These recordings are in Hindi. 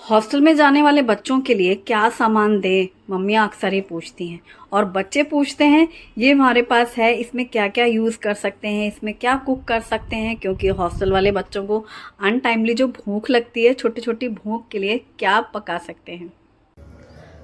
हॉस्टल में जाने वाले बच्चों के लिए क्या सामान दें, मम्मियाँ अक्सर ही पूछती हैं। और बच्चे पूछते हैं ये हमारे पास है, इसमें क्या क्या यूज़ कर सकते हैं, इसमें क्या कुक कर सकते हैं। क्योंकि हॉस्टल वाले बच्चों को अनटाइमली जो भूख लगती है, छोटी छोटी भूख के लिए क्या पका सकते हैं।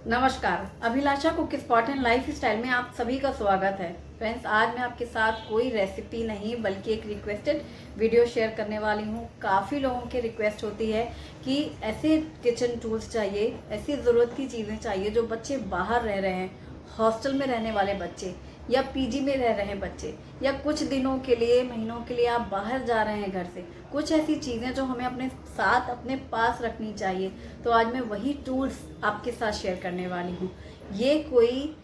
नमस्कार, Abhilasha cook spot and lifestyle में आप सभी का स्वागत है। फ्रेंड्स, आज मैं आपके साथ कोई रेसिपी नहीं बल्कि एक रिक्वेस्टेड वीडियो शेयर करने वाली हूँ। काफ़ी लोगों की रिक्वेस्ट होती है कि ऐसे किचन टूल्स चाहिए, ऐसी ज़रूरत की चीज़ें चाहिए जो बच्चे बाहर रह रहे हैं, हॉस्टल में रहने वाले बच्चे या पीजी में रह रहे हैं बच्चे, या कुछ दिनों के लिए, महीनों के लिए आप बाहर जा रहे हैं घर से। कुछ ऐसी चीज़ें जो हमें अपने साथ, अपने पास रखनी चाहिए। तो आज मैं वही टूल्स आपके साथ शेयर करने वाली हूँ। ये कोई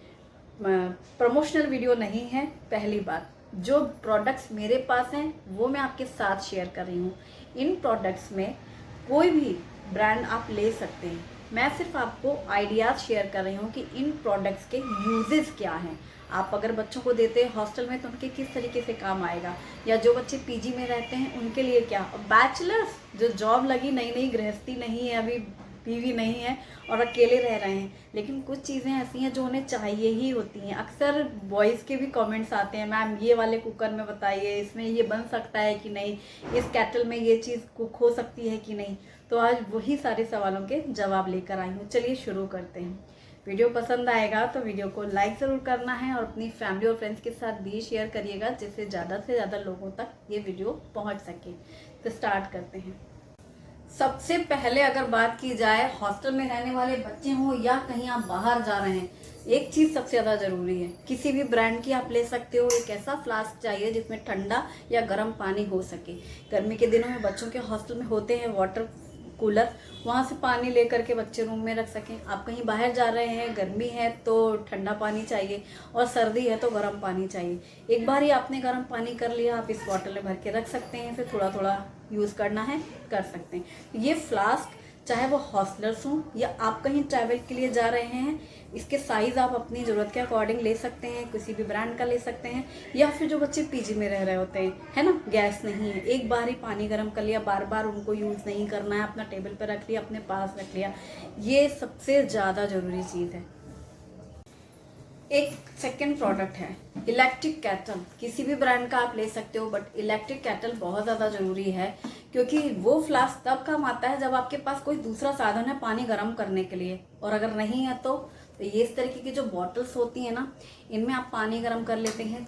प्रमोशनल वीडियो नहीं है। पहली बात, जो प्रोडक्ट्स मेरे पास हैं वो मैं आपके साथ शेयर कर रही हूँ। इन प्रोडक्ट्स में कोई भी ब्रांड आप ले सकते हैं। मैं सिर्फ आपको आइडियाज़ शेयर कर रही हूँ कि इन प्रोडक्ट्स के यूजेस क्या हैं। आप अगर बच्चों को देते हैं हॉस्टल में तो उनके किस तरीके से काम आएगा, या जो बच्चे पीजी में रहते हैं उनके लिए क्या, और बैचलर्स जो जॉब लगी, नई नई गृहस्थी नहीं है, अभी बीवी नहीं है और अकेले रह रहे हैं, लेकिन कुछ चीज़ें ऐसी हैं जो उन्हें चाहिए ही होती हैं। अक्सर बॉयज़ के भी कमेंट्स आते हैं, मैम ये वाले कुकर में बताइए, इसमें ये बन सकता है कि नहीं, इस केटल में ये चीज़ कुक हो सकती है कि नहीं। तो आज वही सारे सवालों के जवाब लेकर आई हूँ। चलिए शुरू करते हैं। वीडियो पसंद आएगा तो वीडियो को लाइक ज़रूर करना है और अपनी फैमिली और फ्रेंड्स के साथ भी शेयर करिएगा, जिससे ज़्यादा से ज़्यादा लोगों तक ये वीडियो पहुँच सके। तो स्टार्ट करते हैं। सबसे पहले अगर बात की जाए, हॉस्टल में रहने वाले बच्चे हों या कहीं आप बाहर जा रहे हैं, एक चीज़ सबसे ज़्यादा ज़रूरी है, किसी भी ब्रांड की आप ले सकते हो, एक ऐसा फ्लास्क चाहिए जिसमें ठंडा या गर्म पानी हो सके। गर्मी के दिनों में बच्चों के हॉस्टल में होते हैं वाटर कूलर, वहाँ से पानी लेकर के बच्चे रूम में रख सकें। आप कहीं बाहर जा रहे हैं, गर्मी है तो ठंडा पानी चाहिए और सर्दी है तो गर्म पानी चाहिए। एक बार ही आपने गर्म पानी कर लिया, आप इस बॉटल में भर के रख सकते हैं, फिर थोड़ा थोड़ा यूज़ करना है कर सकते हैं। ये फ्लास्क चाहे वो हॉस्टलर्स हों या आप कहीं ट्रैवल के लिए जा रहे हैं, इसके साइज़ आप अपनी ज़रूरत के अकॉर्डिंग ले सकते हैं, किसी भी ब्रांड का ले सकते हैं। या फिर जो बच्चे पीजी में रह रहे होते हैं, है ना, गैस नहीं है, एक बार ही पानी गर्म कर लिया, बार बार उनको यूज़ नहीं करना है, अपना टेबल पर रख लिया, अपने पास रख लिया। ये सबसे ज़्यादा ज़रूरी चीज़ है। एक सेकंड प्रोडक्ट है इलेक्ट्रिक कैटल। किसी भी ब्रांड का आप ले सकते हो, बट इलेक्ट्रिक कैटल बहुत ज़्यादा ज़रूरी है, क्योंकि वो फ्लास्क तब काम आता है जब आपके पास कोई दूसरा साधन है पानी गर्म करने के लिए, और अगर नहीं है तो ये इस तरीके की जो बॉटल्स होती है ना, इनमें आप पानी गर्म कर लेते हैं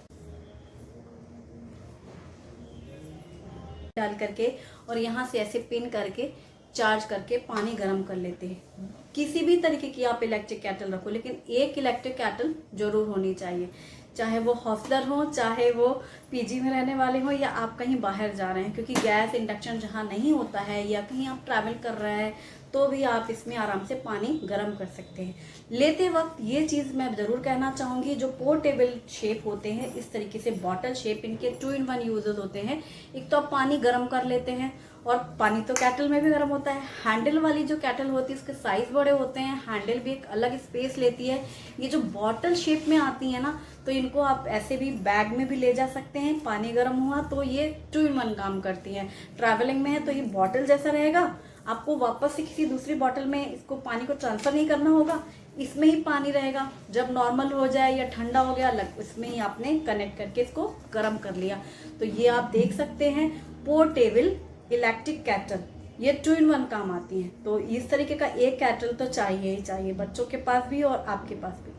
डाल करके, और यहाँ से ऐसे पिन करके चार्ज करके पानी गर्म कर लेते हैं। किसी भी तरीके की आप इलेक्ट्रिक कैटल रखो, लेकिन एक इलेक्ट्रिक कैटल जरूर होनी चाहिए, चाहे वो हॉस्टलर हो, चाहे वो पीजी में रहने वाले हो, या आप कहीं बाहर जा रहे हैं। क्योंकि गैस इंडक्शन जहाँ नहीं होता है या कहीं आप ट्रैवल कर रहे हैं तो भी आप इसमें आराम से पानी गर्म कर सकते हैं। लेते वक्त ये चीज़ मैं ज़रूर कहना चाहूँगी, जो पोर्टेबल शेप होते हैं, इस तरीके से बॉटल शेप, इनके 2-in-1 यूजेस होते हैं। एक तो आप पानी गर्म कर लेते हैं, और पानी तो कैटल में भी गर्म होता है। हैंडल वाली जो कैटल होती है उसके साइज बड़े होते हैं, हैंडल भी एक अलग स्पेस लेती है। ये जो बॉटल शेप में आती है ना, तो इनको आप ऐसे भी बैग में भी ले जा सकते हैं। पानी गर्म हुआ तो ये 2-in-1 काम करती है। ट्रैवलिंग में है तो ये बॉटल जैसा रहेगा, आपको वापस से किसी दूसरी बॉटल में इसको पानी को ट्रांसफर नहीं करना होगा, इसमें ही पानी रहेगा। जब नॉर्मल हो जाए या ठंडा हो गया, अलग इसमें ही आपने कनेक्ट करके इसको गर्म कर लिया। तो ये आप देख सकते हैं पोर्टेबल इलेक्ट्रिक कैटल, ये 2-in-1 काम आती है। तो इस तरीके का एक कैटल तो चाहिए ही चाहिए, बच्चों के पास भी और आपके पास भी।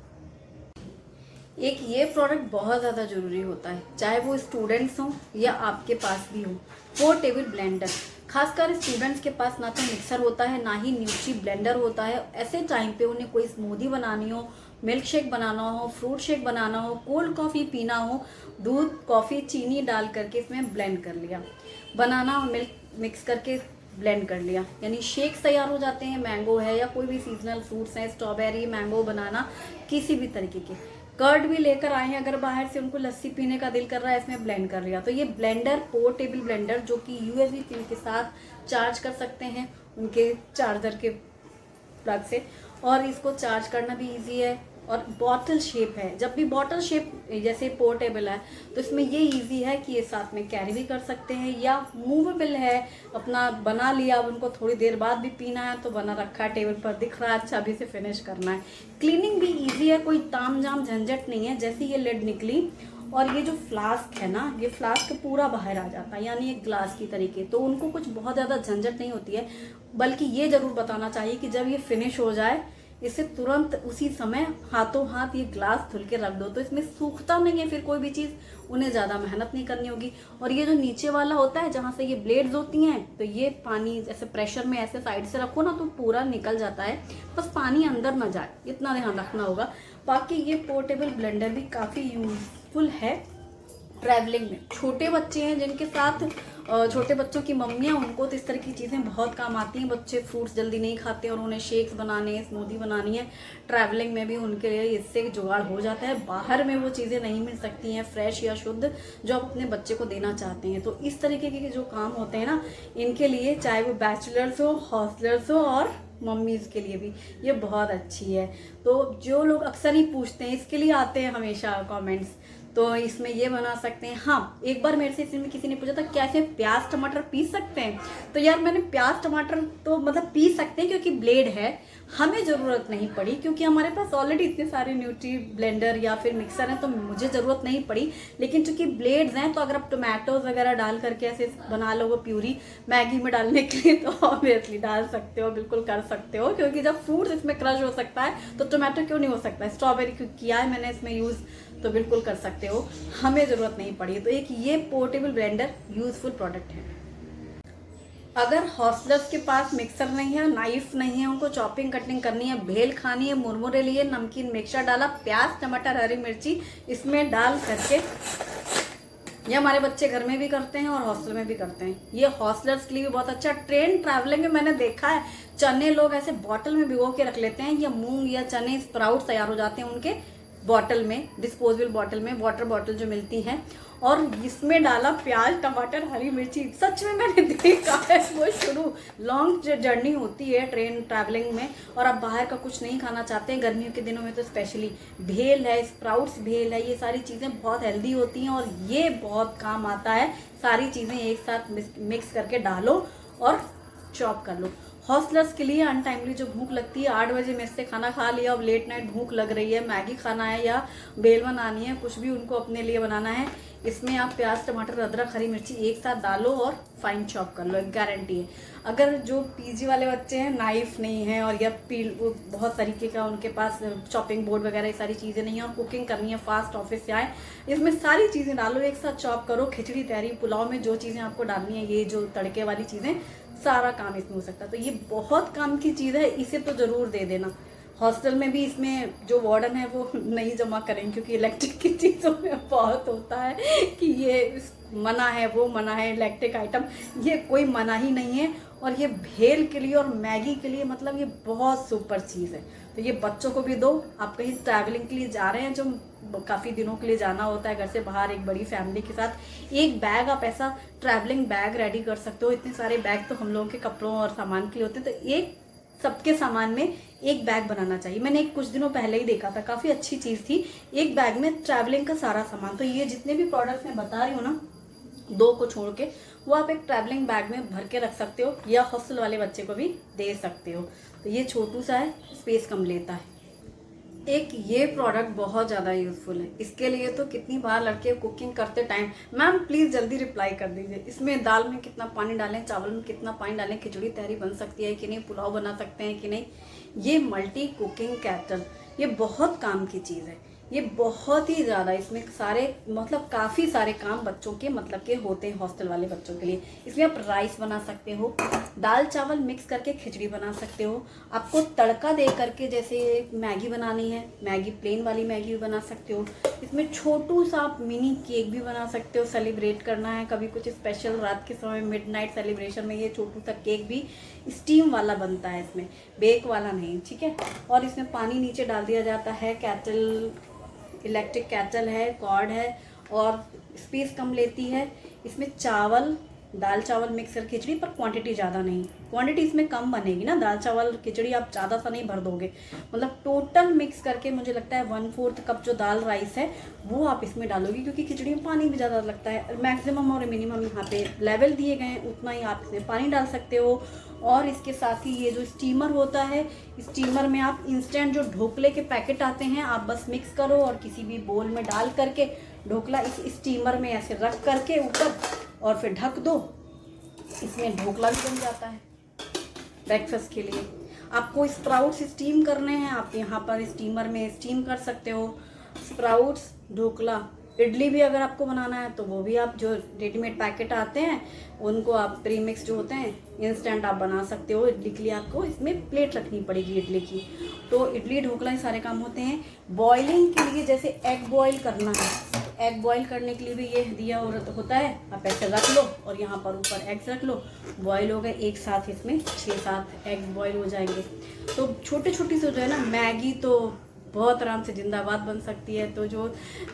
एक ये प्रोडक्ट बहुत ज़्यादा ज़रूरी होता है, चाहे वो स्टूडेंट्स हों या आपके पास भी हो, पोर्टेबल ब्लेंडर। खासकर स्टूडेंट्स के पास ना तो मिक्सर होता है, ना ही न्यूट्री ब्लेंडर होता है। ऐसे टाइम पे उन्हें कोई स्मूदी बनानी हो, मिल्क शेक बनाना हो, फ्रूट शेक बनाना हो, कोल्ड कॉफ़ी पीना हो, दूध, कॉफ़ी, चीनी डाल करके इसमें ब्लेंड कर लिया, बनाना और मिल्क मिक्स करके ब्लेंड कर लिया, यानी शेक्स तैयार हो जाते हैं। मैंगो है या कोई भी सीजनल फ्रूट्स हैं, स्ट्रॉबेरी, मैंगो, बनाना, किसी भी तरीके के। कर्ड भी लेकर आए हैं, अगर बाहर से उनको लस्सी पीने का दिल कर रहा है, इसमें ब्लेंड कर लिया। तो ये ब्लेंडर, पोर्टेबल ब्लेंडर, जो कि यूएसबी पिन के साथ चार्ज कर सकते हैं उनके चार्जर के प्लग से, और इसको चार्ज करना भी इजी है, और बॉटल शेप है। जब भी बॉटल शेप जैसे पोर्टेबल है तो इसमें ये इजी है कि ये साथ में कैरी भी कर सकते हैं, या मूवेबल है, अपना बना लिया, अब उनको थोड़ी देर बाद भी पीना है तो बना रखा है टेबल पर, दिख रहा है अच्छा, अभी से फिनिश करना है। क्लीनिंग भी इजी है, कोई ताम झाम झंझट नहीं है। जैसे ये लिड निकली और ये जो फ्लास्क है ना, ये फ्लास्क पूरा बाहर आ जाता है, यानी एक ग्लास की तरीके, तो उनको कुछ बहुत ज़्यादा झंझट नहीं होती है। बल्कि ये ज़रूर बताना चाहिए कि जब ये फिनिश हो जाए इसे तुरंत उसी समय हाथों हाथ ये ग्लास धुल के रख दो, तो इसमें सूखता नहीं है फिर कोई भी चीज़, उन्हें ज़्यादा मेहनत नहीं करनी होगी। और ये जो नीचे वाला होता है जहाँ से ये ब्लेड्स होती हैं, तो ये पानी ऐसे प्रेशर में ऐसे साइड से रखो ना तो पूरा निकल जाता है, बस पानी अंदर ना जाए, इतना ध्यान रखना होगा। बाकी ये पोर्टेबल ब्लेंडर भी काफ़ी यूजफुल है ट्रैवलिंग में। छोटे बच्चे हैं जिनके साथ, छोटे बच्चों की मम्मियाँ, उनको तो इस तरह की चीज़ें बहुत काम आती हैं। बच्चे फ्रूट्स जल्दी नहीं खाते और उन्हें शेक्स बनाने, स्मूदी बनानी है, ट्रैवलिंग में भी उनके लिए इससे जुगाड़ हो जाता है। बाहर में वो चीज़ें नहीं मिल सकती हैं फ्रेश या शुद्ध जो आप अपने बच्चे को देना चाहते हैं, तो इस तरीके के जो काम होते हैं ना, इनके लिए चाहे वो बैचलर्स हो, हॉस्टलर्स हो और मम्मीज़ के लिए भी ये बहुत अच्छी है। तो जो लोग अक्सर ही पूछते हैं, इसके लिए आते हैं हमेशा कमेंट्स, तो इसमें ये बना सकते हैं। हाँ, एक बार मेरे से इसमें किसी ने पूछा था क्या इसमें प्याज टमाटर पीस सकते हैं, तो यार मैंने प्याज टमाटर तो मतलब पीस सकते हैं क्योंकि ब्लेड है, हमें ज़रूरत नहीं पड़ी क्योंकि हमारे पास ऑलरेडी इतने सारे न्यूट्री ब्लेंडर या फिर मिक्सर हैं, तो मुझे ज़रूरत नहीं पड़ी। लेकिन चूंकि ब्लेड्स हैं तो अगर आप टोमेटोज वगैरह डाल करके ऐसे बना लो वो प्यूरी मैगी में डालने के लिए, तो ऑब्वियसली डाल सकते हो, बिल्कुल कर सकते हो, क्योंकि जब फ्रूट्स इसमें क्रश हो सकता है तो टोमेटो क्यों नहीं हो सकता है। स्ट्रॉबेरी किया है मैंने इसमें यूज़, तो बिल्कुल कर सकते हो, हमें ज़रूरत नहीं पड़ी। तो एक ये पोर्टेबल ब्लेंडर यूजफुल प्रोडक्ट है। अगर हॉस्टलर्स के पास मिक्सर नहीं है, नाइफ नहीं है, उनको चॉपिंग कटिंग करनी है, भेल खानी है, मुरमुरे लिए, नमकीन मिक्सचर डाला, प्याज टमाटर हरी मिर्ची इसमें डाल करके, ये हमारे बच्चे घर में भी करते हैं और हॉस्टल में भी करते हैं, ये हॉस्टलर्स के लिए भी बहुत अच्छा। ट्रेन ट्रैवलिंग में मैंने देखा है चने लोग ऐसे बॉटल में भिगो के रख लेते हैं, या मूंग या चने स्प्राउट तैयार हो जाते हैं उनके बॉटल में, डिस्पोजेबल बॉटल में, वाटर बॉटल जो मिलती हैं, और इसमें डाला प्याज टमाटर हरी मिर्ची। सच में मैंने देखा है, वो शुरू लॉन्ग जर्नी होती है ट्रेन ट्रैवलिंग में और आप बाहर का कुछ नहीं खाना चाहते हैं, गर्मियों के दिनों में तो स्पेशली, भेल है, स्प्राउट्स भेल है, ये सारी चीज़ें बहुत हेल्दी होती हैं और ये बहुत काम आता है। सारी चीज़ें एक साथ मिक्स करके डालो और चॉप कर लो। हॉस्टलर्स के लिए अनटाइमली जो भूख लगती है, 8 बजे मेस से खाना खा लिया, अब लेट नाइट भूख लग रही है, मैगी खाना है या बेल बनानी है, कुछ भी उनको अपने लिए बनाना है, इसमें आप प्याज टमाटर अदरक हरी मिर्ची एक साथ डालो और फाइन चॉप कर लो, एक गारंटी है। अगर जो पीजी वाले बच्चे हैं, नाइफ नहीं है और या वो बहुत तरीके का उनके पास चॉपिंग बोर्ड वगैरह ये सारी चीज़ें नहीं है और कुकिंग करनी है फास्ट, ऑफिस से आए, इसमें सारी चीज़ें डालो एक साथ चॉप करो, खिचड़ी तैयारी, पुलाव में जो चीज़ें आपको डालनी है, ये जो तड़के वाली चीज़ें, सारा काम इसमें हो सकता है। तो ये बहुत काम की चीज़ है, इसे तो ज़रूर दे देना। हॉस्टल में भी इसमें जो वार्डन है वो नहीं जमा करें, क्योंकि इलेक्ट्रिक की चीज़ों में बहुत होता है कि ये मना है, वो मना है, इलेक्ट्रिक आइटम, ये कोई मना ही नहीं है। और ये भेल के लिए और मैगी के लिए मतलब ये बहुत सुपर चीज़ है, तो ये बच्चों को भी दो। आप कहीं ट्रैवलिंग के लिए जा रहे हैं, जो काफ़ी दिनों के लिए जाना होता है घर से बाहर एक बड़ी फैमिली के साथ, एक बैग आप ऐसा ट्रैवलिंग बैग रेडी कर सकते हो। इतने सारे बैग तो हम लोगों के कपड़ों और सामान के लिए होते हैं, तो एक सबके सामान में एक बैग बनाना चाहिए। मैंने कुछ दिनों पहले ही देखा था, काफ़ी अच्छी चीज़ थी, एक बैग में ट्रैवलिंग का सारा सामान। तो ये जितने भी प्रोडक्ट्स मैं बता रही हूँ ना, 2 को छोड़ के, वो आप एक ट्रैवलिंग बैग में भर के रख सकते हो या हॉस्टल वाले बच्चे को भी दे सकते हो। तो ये छोटू सा है, स्पेस कम लेता है। एक ये प्रोडक्ट बहुत ज़्यादा यूज़फुल है, इसके लिए तो कितनी बार लड़के कुकिंग करते टाइम, मैम प्लीज़ जल्दी रिप्लाई कर दीजिए, इसमें दाल में कितना पानी डालें, चावल में कितना पानी डालें, खिचड़ी तहरी बन सकती है कि नहीं, पुलाव बना सकते हैं कि नहीं। ये मल्टी कुकिंग केटल, ये बहुत काम की चीज़ है, ये बहुत ही ज़्यादा, इसमें सारे मतलब काफ़ी सारे काम बच्चों के मतलब के होते हैं, हॉस्टल वाले बच्चों के लिए। इसमें आप राइस बना सकते हो, दाल चावल मिक्स करके खिचड़ी बना सकते हो, आपको तड़का दे करके जैसे मैगी बनानी है, मैगी प्लेन वाली मैगी भी बना सकते हो। इसमें छोटू सा आप मिनी केक भी बना सकते हो, सेलिब्रेट करना है कभी कुछ स्पेशल, रात के समय मिडनाइट सेलिब्रेशन में ये छोटू सा केक भी स्टीम वाला बनता है, इसमें बेक वाला नहीं, ठीक है। और इसमें पानी नीचे डाल दिया जाता है, कैटल, इलेक्ट्रिक कैटल है, कॉर्ड है और स्पेस कम लेती है। इसमें चावल दाल चावल मिक्स कर खिचड़ी, पर क्वांटिटी ज़्यादा नहीं, क्वांटिटी इसमें कम बनेगी ना, दाल चावल खिचड़ी आप ज़्यादा सा नहीं भर दोगे, मतलब टोटल मिक्स करके मुझे लगता है 1/4 कप जो दाल राइस है वो आप इसमें डालोगी, क्योंकि खिचड़ी में पानी भी ज़्यादा लगता है। मैक्सिमम और मिनिमम यहाँ पे लेवल दिए गए हैं, उतना ही आप इसमें पानी डाल सकते हो। और इसके साथ ही ये जो स्टीमर होता है, स्टीमर में आप इंस्टेंट जो ढोकले के पैकेट आते हैं आप बस मिक्स करो और किसी भी बोल में डाल करके ढोकला इस स्टीमर में ऐसे रख करके ऊपर और फिर ढक दो, इसमें ढोकला भी बन जाता है ब्रेकफास्ट के लिए। आपको स्प्राउट्स स्टीम करने हैं, आप यहाँ पर स्टीमर में स्टीम कर सकते हो स्प्राउट्स, ढोकला। इडली भी अगर आपको बनाना है तो वो भी आप जो रेडीमेड पैकेट आते हैं उनको आप प्रीमिक्स जो होते हैं इंस्टेंट आप बना सकते हो। इडली के लिए आपको इसमें प्लेट रखनी पड़ेगी इडली की, तो इडली ढोकला ये सारे काम होते हैं। बॉइलिंग के लिए जैसे एग बॉईल करना है, एग बॉईल करने के लिए भी ये दिया होता है, आप ऐसे रख लो और यहाँ पर ऊपर एग्स रख लो, बॉईल हो गए एक साथ, इसमें 6-7 एग बॉईल हो जाएंगे। तो छोटी छोटी से जो है ना मैगी तो बहुत आराम से जिंदाबाद बन सकती है। तो जो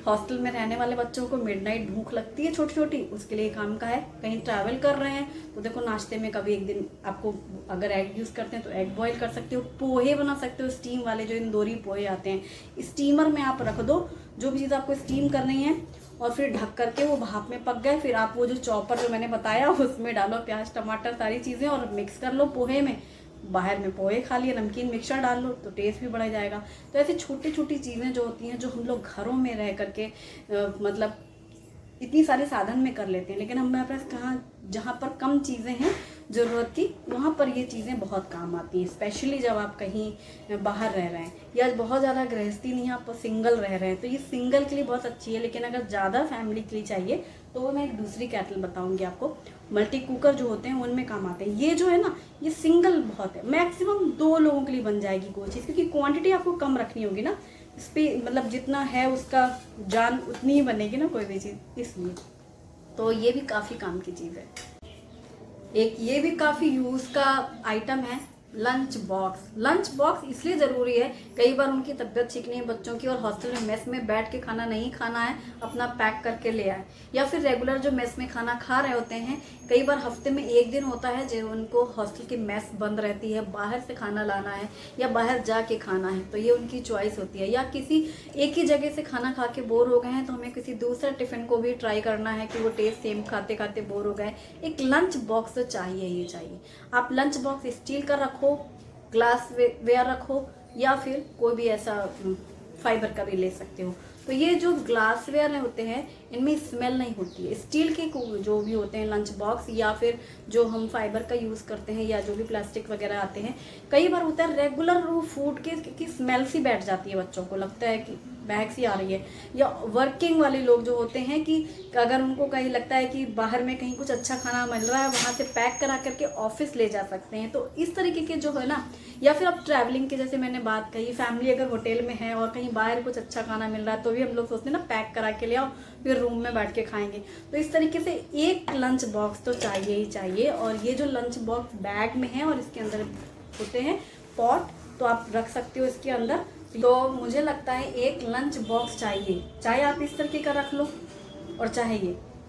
हॉस्टल में रहने वाले बच्चों को मिडनाइट भूख लगती है छोटी छोटी, उसके लिए काम का है। कहीं ट्रैवल कर रहे हैं तो देखो नाश्ते में कभी एक दिन आपको अगर एग यूज़ करते हैं तो एग बॉईल कर सकते हो, पोहे बना सकते हो स्टीम वाले, जो इंदौरी पोहे आते हैं स्टीमर में आप रख दो जो भी चीज़ आपको स्टीम करनी है, और फिर ढक करके वो भाप में पक गए, फिर आप वो जो चॉपर जो मैंने बताया उसमें डालो प्याज टमाटर सारी चीज़ें और मिक्स कर लो पोहे में। बाहर में पोहे खा लिए, नमकीन मिक्सचर डाल लो तो टेस्ट भी बढ़ जाएगा। तो ऐसी छोटी छोटी चीज़ें जो होती हैं जो हम लोग घरों में रह करके मतलब इतनी सारे साधन में कर लेते हैं, लेकिन हमारे पास कहाँ, जहाँ पर कम चीज़ें हैं ज़रूरत की, वहाँ पर ये चीज़ें बहुत काम आती हैं। स्पेशली जब आप कहीं बाहर रह रहे हैं या बहुत ज़्यादा गृहस्थी नहीं, आप सिंगल रह रहे हैं, तो ये सिंगल के लिए बहुत अच्छी है। लेकिन अगर ज़्यादा फैमिली के लिए चाहिए तो वो मैं एक दूसरी केटल बताऊंगी आपको, मल्टी कुकर जो होते हैं उनमें काम आते हैं। ये जो है ना ये सिंगल बहुत है, मैक्सिमम 2 लोगों के लिए बन जाएगी कोई चीज़, क्योंकि क्वांटिटी आपको कम रखनी होगी ना, इस पर मतलब जितना है उसका जान उतनी ही बनेगी ना कोई भी चीज़, इसलिए तो ये भी काफ़ी काम की चीज़ है। एक ये भी काफ़ी यूज़ का आइटम है लंच बॉक्स। लंच बॉक्स इसलिए ज़रूरी है, कई बार उनकी तबीयत ठीक नहीं है बच्चों की और हॉस्टल में मेस में बैठ के खाना नहीं खाना है, अपना पैक करके ले आए, या फिर रेगुलर जो मेस में खाना खा रहे होते हैं, कई बार हफ्ते में एक दिन होता है जो उनको हॉस्टल की मेस बंद रहती है, बाहर से खाना लाना है या बाहर जाके खाना है, तो ये उनकी चॉइस होती है। या किसी एक ही जगह से खाना खा के बोर हो गए हैं तो हमें किसी दूसरे टिफ़िन को भी ट्राई करना है कि वो टेस्ट सेम खाते खाते बोर हो गए, एक लंच बॉक्स तो चाहिए ही चाहिए। आप लंच बॉक्स स्टील का रखो, ग्लास वेयर रखो, या फिर कोई भी ऐसा फाइबर का भी ले सकते हो। तो ये जो ग्लास वेयर होते हैं इनमें स्मेल नहीं होती है। स्टील के जो भी होते हैं लंच बॉक्स या फिर जो हम फाइबर का यूज़ करते हैं या जो भी प्लास्टिक वगैरह आते हैं, कई बार होता है रेगुलर वो फूड की स्मेल सी बैठ जाती है, बच्चों को लगता है कि महक सी आ रही है। या वर्किंग वाले लोग जो होते हैं कि अगर उनको कहीं लगता है कि बाहर में कहीं कुछ अच्छा खाना मिल रहा है, वहाँ से पैक करा करके ऑफिस ले जा सकते हैं। तो इस तरीके के जो है ना, या फिर अब ट्रैवलिंग के जैसे मैंने बात कही, फैमिली अगर होटल में है और कहीं बाहर कुछ अच्छा खाना मिल रहा है तो भी हम लोग सोचते हैं ना पैक करा के ले आओ फिर रूम में बैठ के खाएंगे। तो इस तरीके से एक लंच बॉक्स तो चाहिए ही चाहिए। और ये जो लंच बॉक्स बैग में है और इसके अंदर होते हैं पॉट, तो आप रख सकते हो इसके अंदर। तो मुझे लगता है एक लंच बॉक्स चाहिए, चाहे आप इस तरीके का रख लो और चाहे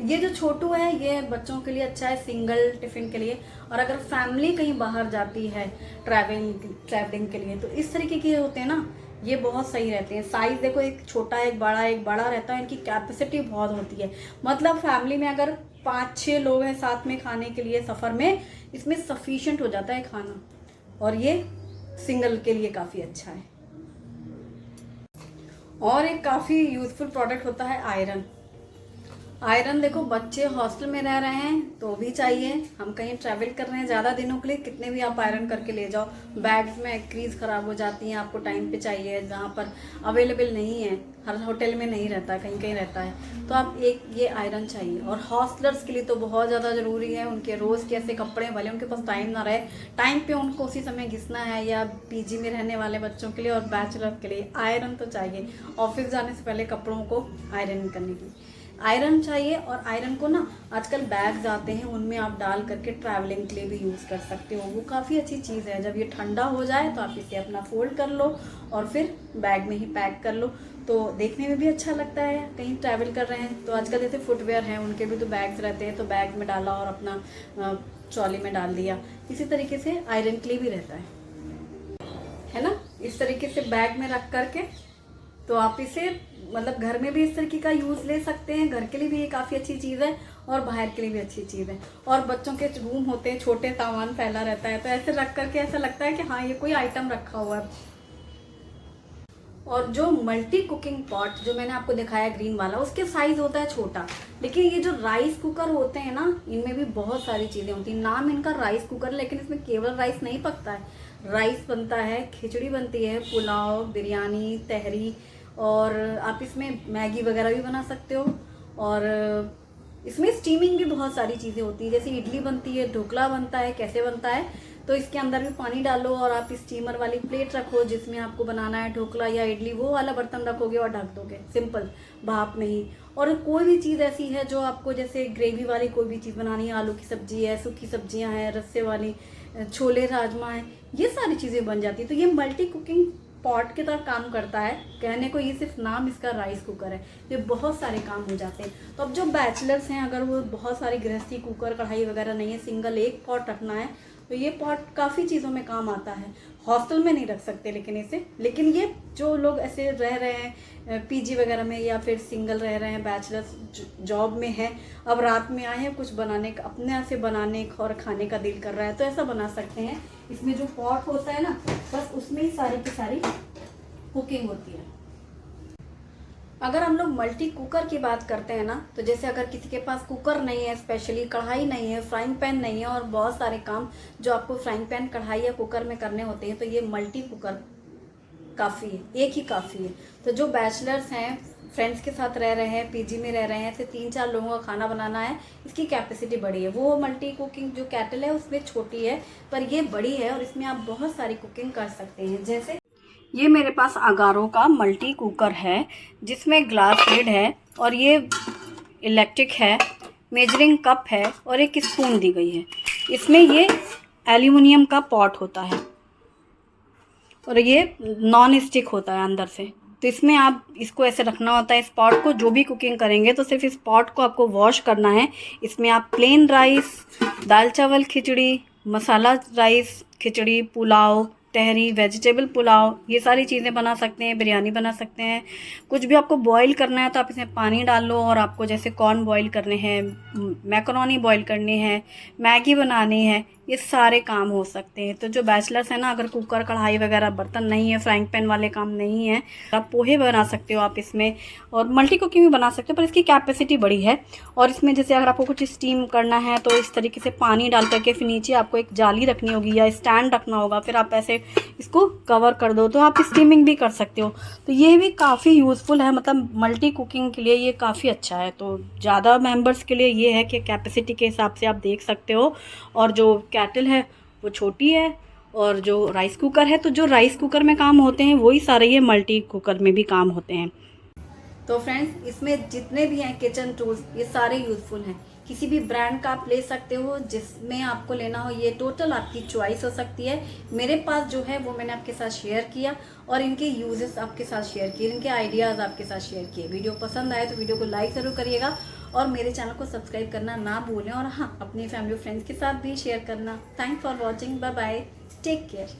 ये जो छोटू है ये बच्चों के लिए अच्छा है सिंगल टिफ़िन के लिए। और अगर फैमिली कहीं बाहर जाती है ट्रैवलिंग के लिए तो इस तरीके के होते हैं ना, ये बहुत सही रहते हैं। साइज़ देखो, एक छोटा एक बड़ा रहता है, इनकी कैपेसिटी बहुत होती है। मतलब फैमिली में अगर 5-6 लोग हैं साथ में खाने के लिए सफ़र में, इसमें सफिशिएंट हो जाता है खाना। और ये सिंगल के लिए काफ़ी अच्छा है। और एक काफ़ी यूज़फुल प्रोडक्ट होता है आयरन। आयरन देखो, बच्चे हॉस्टल में रह रहे हैं तो भी चाहिए, हम कहीं ट्रैवल कर रहे हैं ज़्यादा दिनों के लिए, कितने भी आप आयरन करके ले जाओ। बैग्स में क्रीज ख़राब हो जाती हैं, आपको टाइम पे चाहिए, जहाँ पर अवेलेबल नहीं है, हर होटल में नहीं रहता, कहीं कहीं रहता है, तो आप एक ये आयरन चाहिए। और हॉस्टलर्स के लिए तो बहुत ज़्यादा ज़रूरी है, उनके रोज़ के ऐसे कपड़े भले उनके पास टाइम ना रहे, टाइम पे उनको उसी समय घिसना है, या पीजी में रहने वाले बच्चों के लिए और बैचलर के लिए आयरन तो चाहिए। ऑफिस जाने से पहले कपड़ों को आयरन करने की आयरन चाहिए। और आयरन को ना आजकल बैग्स आते हैं उनमें आप डाल करके ट्रैवलिंग के लिए भी यूज़ कर सकते हो, वो काफ़ी अच्छी चीज़ है। जब ये ठंडा हो जाए तो आप इसे अपना फोल्ड कर लो और फिर बैग में ही पैक कर लो। तो देखने में भी अच्छा लगता है, कहीं ट्रैवल कर रहे हैं तो आजकल जैसे फुटवेयर हैं उनके भी तो बैग्स रहते हैं, तो बैग में डाला और अपना ट्रॉली में डाल दिया। इसी तरीके से आयरन के लिए भी रहता है ना। इस तरीके से बैग में रख करके तो आप इसे मतलब घर में भी इस तरीके का यूज़ ले सकते हैं। घर के लिए भी ये काफ़ी अच्छी चीज़ है और बाहर के लिए भी अच्छी चीज़ है। और बच्चों के रूम होते हैं, छोटे सामान फैला रहता है, तो ऐसे रख करके ऐसा लगता है कि हाँ ये कोई आइटम रखा हुआ है। और जो मल्टी कुकिंग पॉट जो मैंने आपको दिखाया ग्रीन वाला, उसके साइज होता है छोटा, लेकिन ये जो राइस कुकर होते हैं ना, इनमें भी बहुत सारी चीज़ें होती हैं। नाम इनका राइस कुकर, लेकिन इसमें केवल राइस नहीं पकता है, राइस बनता है, खिचड़ी बनती है, पुलाव, बिरयानी, तहरी, और आप इसमें मैगी वगैरह भी बना सकते हो। और इसमें स्टीमिंग भी बहुत सारी चीज़ें होती है, जैसे इडली बनती है, ढोकला बनता है। कैसे बनता है, तो इसके अंदर भी पानी डालो और आप स्टीमर वाली प्लेट रखो जिसमें आपको बनाना है ढोकला या इडली, वो वाला बर्तन रखोगे और ढक दोगे, सिंपल भाप में ही। और कोई भी चीज़ ऐसी है जो आपको जैसे ग्रेवी वाली कोई भी चीज़ बनानी है, आलू की सब्जी है, सूखी सब्जियां हैं, रस्से वाली, छोले राजमा है, ये सारी चीज़ें बन जाती है। तो ये मल्टी कुकिंग पॉट की तरह काम करता है। कहने को ये सिर्फ नाम इसका राइस कुकर है, ये बहुत सारे काम हो जाते हैं। तो अब जो बैचलर्स हैं, अगर वो बहुत सारी गृहस्थी, कुकर कढ़ाई वगैरह नहीं है, सिंगल एक पॉट रखना है, तो ये पॉट काफ़ी चीज़ों में काम आता है। हॉस्टल में नहीं रख सकते लेकिन इसे, लेकिन ये जो लोग ऐसे रह रहे हैं पीजी वगैरह में, या फिर सिंगल रह रहे हैं, बैचलर्स जॉब में है, अब रात में आए हैं कुछ बनाने का, अपने से बनाने और खाने का दिल कर रहा है, तो ऐसा बना सकते हैं। इसमें जो पॉट होता है ना, बस उसमें ही सारी की सारी कुकिंग होती है। अगर हम लोग मल्टी कुकर की बात करते हैं ना, तो जैसे अगर किसी के पास कुकर नहीं है, स्पेशली कढ़ाई नहीं है, फ्राइंग पैन नहीं है, और बहुत सारे काम जो आपको फ्राइंग पैन, कढ़ाई या कुकर में करने होते हैं, तो ये मल्टी कुकर काफ़ी है, एक ही काफ़ी है। तो जो बैचलर्स हैं, फ्रेंड्स के साथ रह रहे हैं, पीजी में रह रहे हैं, ऐसे 3-4 लोगों का खाना बनाना है, इसकी कैपेसिटी बड़ी है। वो मल्टी कुकिंग जो केटल है उसमें छोटी है, पर ये बड़ी है और इसमें आप बहुत सारी कुकिंग कर सकते हैं। जैसे ये मेरे पास अगारो का मल्टी कुकर है जिसमें ग्लास लिड है, और ये इलेक्ट्रिक है, मेजरिंग कप है और एक स्पून दी गई है। इसमें ये एल्यूमिनियम का पॉट होता है और ये नॉन स्टिक होता है अंदर से। तो इसमें आप इसको ऐसे रखना होता है, इस पॉट को। जो भी कुकिंग करेंगे तो सिर्फ इस पॉट को आपको वॉश करना है। इसमें आप प्लेन राइस, दाल चावल खिचड़ी, मसाला राइस खिचड़ी, पुलाव, तहरी, वेजिटेबल पुलाव, ये सारी चीज़ें बना सकते हैं, बिरयानी बना सकते हैं। कुछ भी आपको बॉईल करना है तो आप इसमें पानी डाल लो, और आपको जैसे कॉर्न बॉईल करने हैं, मैकरोनी बॉईल करनी है, मैगी बनानी है, ये सारे काम हो सकते हैं। तो जो बैचलर्स हैं ना, अगर कुकर कढ़ाई वगैरह बर्तन नहीं है, फ्राइंग पैन वाले काम नहीं है, आप पोहे बना सकते हो आप इसमें, और मल्टी कुकिंग भी बना सकते हो, पर इसकी कैपेसिटी बड़ी है। और इसमें जैसे अगर आपको कुछ स्टीम करना है तो इस तरीके से पानी डाल करके फिर नीचे आपको एक जाली रखनी होगी या स्टैंड रखना होगा, फिर आप ऐसे इसको कवर कर दो तो आप स्टीमिंग भी कर सकते हो। तो ये भी काफ़ी यूज़फुल है, मतलब मल्टी कुकिंग के लिए ये काफ़ी अच्छा है। तो ज़्यादा मेंबर्स के लिए ये है कि कैपेसिटी के हिसाब से आप देख सकते हो। और जो केटल है वो छोटी है, और जो राइस कुकर है, तो जो राइस कुकर में काम होते हैं वही सारे ये मल्टी कुकर में भी काम होते हैं। तो फ्रेंड्स, इसमें जितने भी हैं किचन टूल्स, ये सारे यूज़फुल हैं। किसी भी ब्रांड का आप ले सकते हो, जिसमें आपको लेना हो, ये टोटल आपकी चॉइस हो सकती है। मेरे पास जो है वो मैंने आपके साथ शेयर किया, और इनके यूजेस आपके साथ शेयर किए, इनके आइडियाज़ आपके साथ शेयर किए। वीडियो पसंद आए तो वीडियो को लाइक ज़रूर करिएगा, और मेरे चैनल को सब्सक्राइब करना ना भूलें, और हाँ, अपनी फैमिली फ्रेंड्स के साथ भी शेयर करना। Thanks for watching, bye bye, take care.